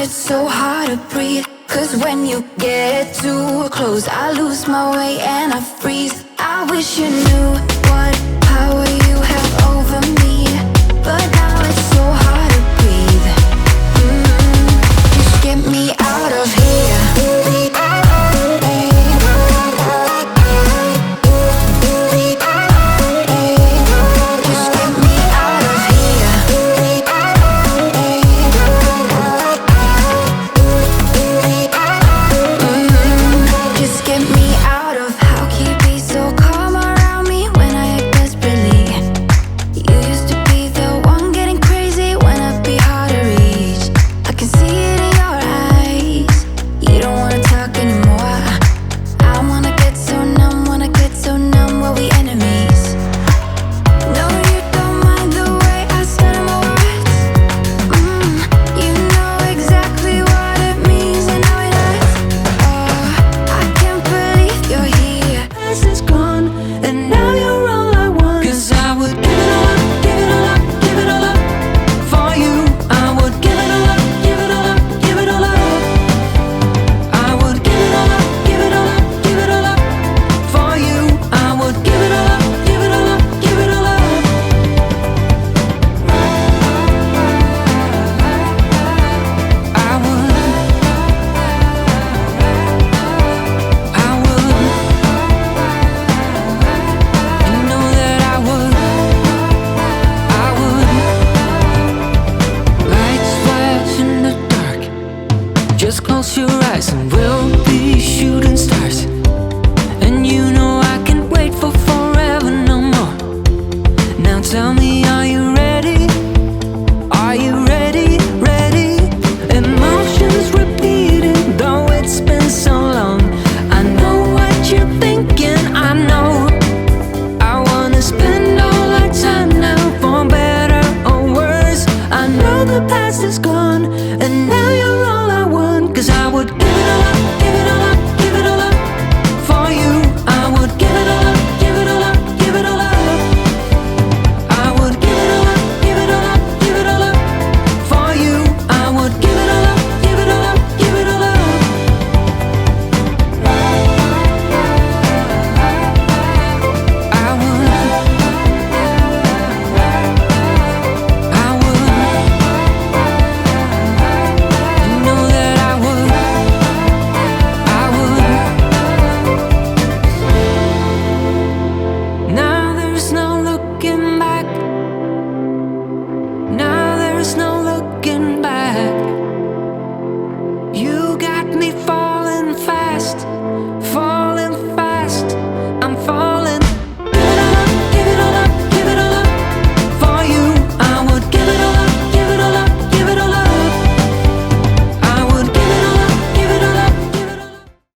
it's so hard to breathe. Cause when you get too close, I lose my way and I freeze. I wish you knew what power you have over me, but now it's so hard to breathe. Just get me out of here. Just close your eyes and we'll be shooting stars. And you know I can't wait for forever no more. Now tell me, are you ready? Are you ready? Ready? Emotions repeating, though it's been so long. I know what you're thinking, I know. I wanna spend all our time now, for better or worse. I know the past is gone, and now you're all I want. Cause I would give it all up, give it all up, give it all up for you. I would give it all up, give it all up, give it all up. I would give it all up, give it all up, give it all up for you. I would give it all up, give it all up, give it all up. I would, you know that I would. Now there's no looking back. Now there's no looking back. You got me falling.